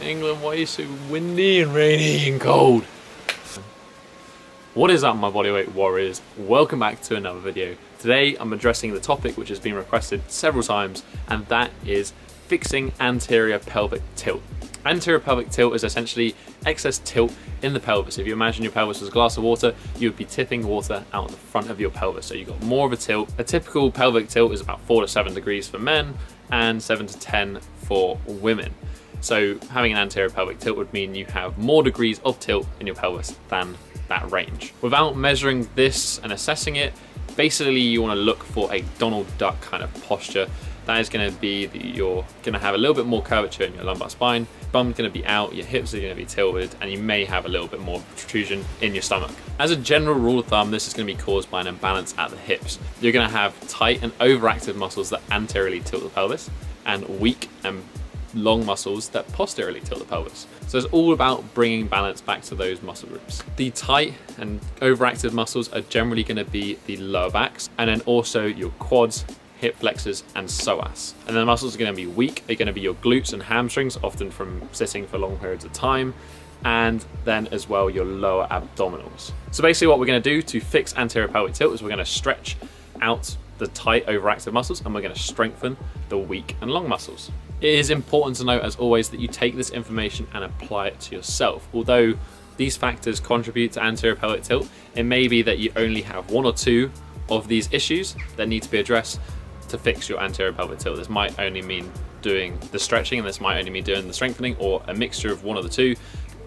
England, why are you so windy and rainy and cold? What is up, my bodyweight warriors? Welcome back to another video. Today I'm addressing the topic which has been requested several times, and that is fixing anterior pelvic tilt. Anterior pelvic tilt is essentially excess tilt in the pelvis. If you imagine your pelvis was a glass of water, you would be tipping water out the front of your pelvis. So you've got more of a tilt. A typical pelvic tilt is about 4 to 7 degrees for men and 7 to 10 for women. So having an anterior pelvic tilt would mean you have more degrees of tilt in your pelvis than that range. Without measuring this and assessing it, basically you want to look for a Donald Duck kind of posture. That is going to be that you're going to have a little bit more curvature in your lumbar spine, bum's going to be out, your hips are going to be tilted, and you may have a little bit more protrusion in your stomach. As a general rule of thumb, this is going to be caused by an imbalance at the hips. You're going to have tight and overactive muscles that anteriorly tilt the pelvis, and weak and long muscles that posteriorly tilt the pelvis. So it's all about bringing balance back to those muscle groups. The tight and overactive muscles are generally going to be the lower backs, and then also your quads, hip flexors, and psoas. And then the muscles are going to be weak are going to be your glutes and hamstrings, often from sitting for long periods of time, and then as well your lower abdominals. So basically what we're going to do to fix anterior pelvic tilt is we're going to stretch out the tight overactive muscles, and we're going to strengthen the weak and long muscles. It is important to note, as always, that you take this information and apply it to yourself. Although these factors contribute to anterior pelvic tilt, it may be that you only have 1 or 2 of these issues that need to be addressed to fix your anterior pelvic tilt. This might only mean doing the stretching, and this might only mean doing the strengthening, or a mixture of 1 of the 2.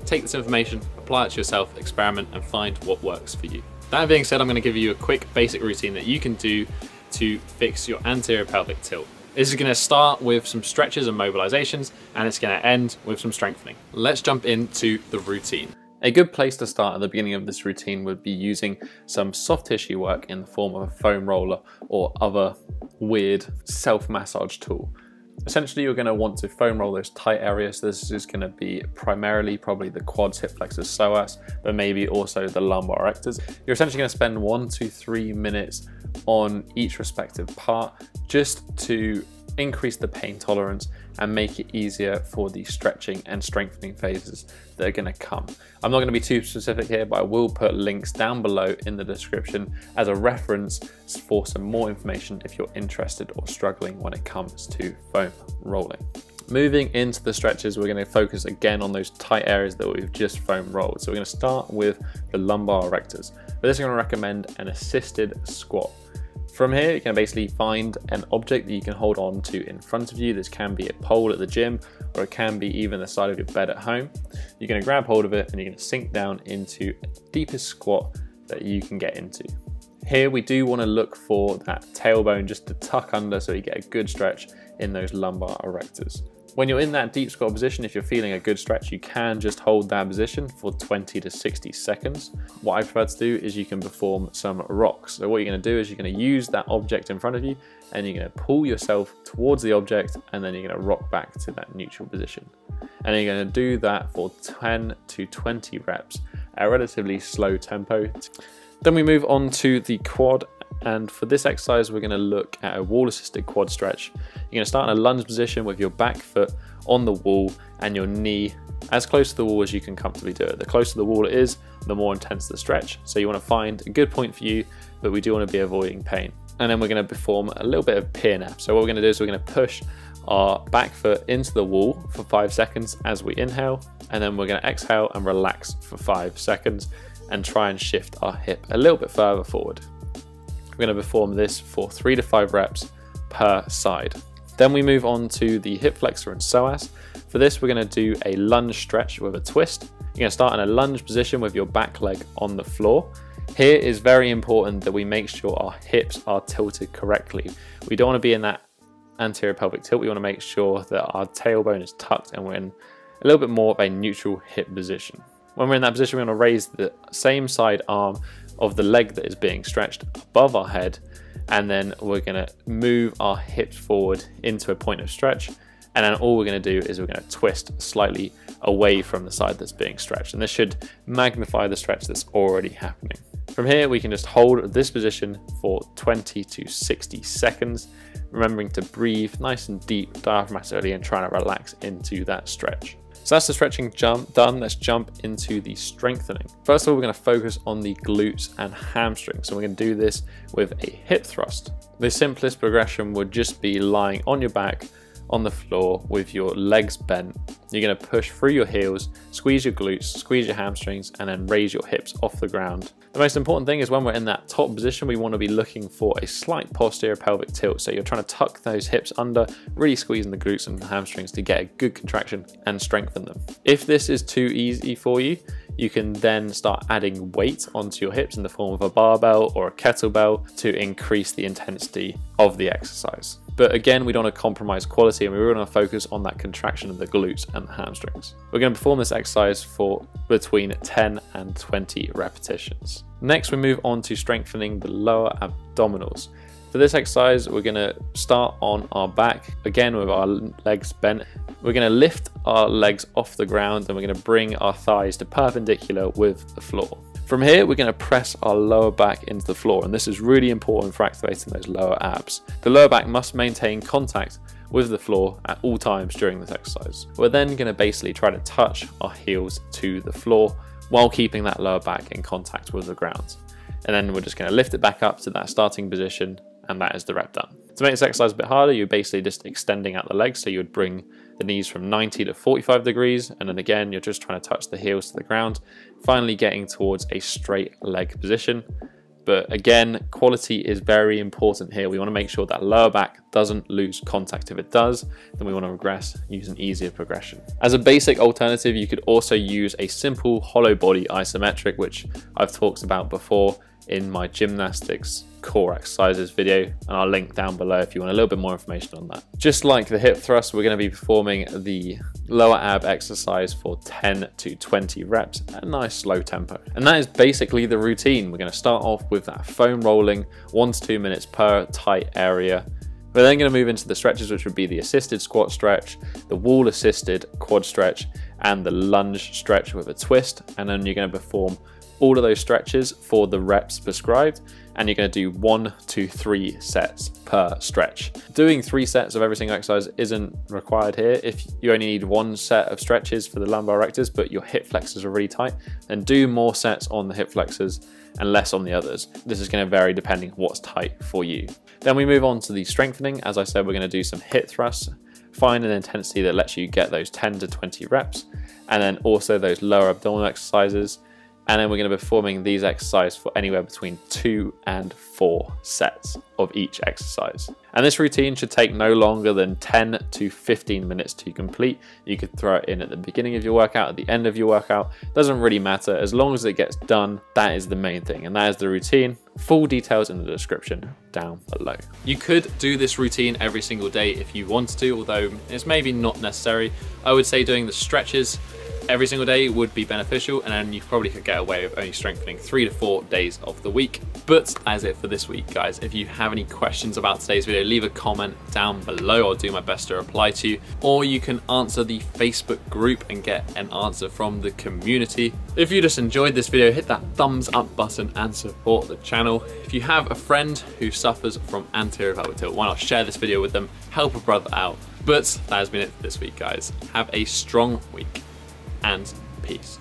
Take this information, apply it to yourself, experiment, and find what works for you. That being said, I'm going to give you a quick basic routine that you can do to fix your anterior pelvic tilt. This is going to start with some stretches and mobilizations, and it's going to end with some strengthening. Let's jump into the routine. A good place to start at the beginning of this routine would be using some soft tissue work in the form of a foam roller or other weird self-massage tool. Essentially, you're going to want to foam roll those tight areas. This is going to be primarily probably the quads, hip flexors, psoas, but maybe also the lumbar erectors. You're essentially going to spend 1 to 3 minutes on each respective part just to increase the pain tolerance and make it easier for the stretching and strengthening phases that are going to come. I'm not going to be too specific here, but I will put links down below in the description as a reference for some more information if you're interested or struggling when it comes to foam rolling. Moving into the stretches, we're going to focus again on those tight areas that we've just foam rolled. So we're going to start with the lumbar erectors. For this, I'm going to recommend an assisted squat. From here, you can basically find an object that you can hold on to in front of you. This can be a pole at the gym, or it can be even the side of your bed at home. You're going to grab hold of it and you're going to sink down into the deepest squat that you can get into. Here we do want to look for that tailbone just to tuck under so you get a good stretch in those lumbar erectors. When you're in that deep squat position, if you're feeling a good stretch, you can just hold that position for 20 to 60 seconds. What I prefer to do is you can perform some rocks. So what you're going to do is you're going to use that object in front of you, and you're going to pull yourself towards the object, and then you're going to rock back to that neutral position. And you're going to do that for 10 to 20 reps at a relatively slow tempo. Then we move on to the quad. And for this exercise, we're going to look at a wall-assisted quad stretch. You're going to start in a lunge position with your back foot on the wall and your knee as close to the wall as you can comfortably do it. The closer the wall it is, the more intense the stretch. So you want to find a good point for you, but we do want to be avoiding pain. And then we're going to perform a little bit of PNF. So what we're going to do is we're going to push our back foot into the wall for 5 seconds as we inhale, and then we're going to exhale and relax for 5 seconds and try and shift our hip a little bit further forward. We're going to perform this for 3 to 5 reps per side. Then we move on to the hip flexor and psoas. For this, we're going to do a lunge stretch with a twist. You're going to start in a lunge position with your back leg on the floor. Here is very important that we make sure our hips are tilted correctly. We don't want to be in that anterior pelvic tilt. We want to make sure that our tailbone is tucked and we're in a little bit more of a neutral hip position. When we're in that position, we're going to raise the same side arm of the leg that is being stretched above our head, and then we're going to move our hips forward into a point of stretch, and then all we're going to do is we're going to twist slightly away from the side that's being stretched, and this should magnify the stretch that's already happening. From here, we can just hold this position for 20 to 60 seconds, remembering to breathe nice and deep diaphragmatically and trying to relax into that stretch. So that's the stretching done. Let's jump into the strengthening. First of all, we're going to focus on the glutes and hamstrings. So we're going to do this with a hip thrust. The simplest progression would just be lying on your back on the floor with your legs bent. You're going to push through your heels, squeeze your glutes, squeeze your hamstrings, and then raise your hips off the ground. The most important thing is when we're in that top position, we want to be looking for a slight posterior pelvic tilt. So you're trying to tuck those hips under, really squeezing the glutes and the hamstrings to get a good contraction and strengthen them. If this is too easy for you, you can then start adding weight onto your hips in the form of a barbell or a kettlebell to increase the intensity of the exercise. But again, we don't want to compromise quality, and we're going to focus on that contraction of the glutes and the hamstrings. We're going to perform this exercise for between 10 and 20 repetitions. Next, we move on to strengthening the lower abdominals. For this exercise, we're going to start on our back, again with our legs bent. We're going to lift our legs off the ground, and we're going to bring our thighs to perpendicular with the floor. From here, we're going to press our lower back into the floor, and this is really important for activating those lower abs. The lower back must maintain contact with the floor at all times during this exercise. We're then going to basically try to touch our heels to the floor while keeping that lower back in contact with the ground. And then we're just going to lift it back up to that starting position, and that is the rep done. To make this exercise a bit harder, you're basically just extending out the legs, so you would bring the knees from 90 to 45 degrees, and then again you're just trying to touch the heels to the ground, finally getting towards a straight leg position. But again, quality is very important here. We want to make sure that lower back doesn't lose contact. If it does, then we want to regress, use an easier progression. As a basic alternative, you could also use a simple hollow body isometric, which I've talked about before in my gymnastics core exercises video, and I'll link down below if you want a little bit more information on that. Just like the hip thrust, we're going to be performing the lower ab exercise for 10 to 20 reps at a nice slow tempo. And that is basically the routine. We're going to start off with that foam rolling, 1 to 2 minutes per tight area. We're then going to move into the stretches, which would be the assisted squat stretch, the wall assisted quad stretch, and the lunge stretch with a twist. And then you're going to perform all of those stretches for the reps prescribed, and you're going to do 1 to 3 sets per stretch. Doing 3 sets of every single exercise isn't required here. If you only need 1 set of stretches for the lumbar rectors, but your hip flexors are really tight, then do more sets on the hip flexors and less on the others. This is going to vary depending on what's tight for you. Then we move on to the strengthening. As I said, we're going to do some hip thrusts. Find an intensity that lets you get those 10 to 20 reps, and then also those lower abdominal exercises. And then we're going to be performing these exercises for anywhere between 2 and 4 sets of each exercise. And this routine should take no longer than 10 to 15 minutes to complete. You could throw it in at the beginning of your workout, at the end of your workout. Doesn't really matter. As long as it gets done, that is the main thing. And that is the routine. Full details in the description down below. You could do this routine every single day if you wanted to, although it's maybe not necessary. I would say doing the stretches every single day would be beneficial, and then you probably could get away with only strengthening 3 to 4 days of the week. But that's it for this week, guys. If you have any questions about today's video, leave a comment down below. I'll do my best to reply to you, or you can answer the Facebook group and get an answer from the community. If you just enjoyed this video, hit that thumbs up button and support the channel. If you have a friend who suffers from anterior pelvic tilt, why not share this video with them, help a brother out. But that has been it for this week, guys. Have a strong week, and peace.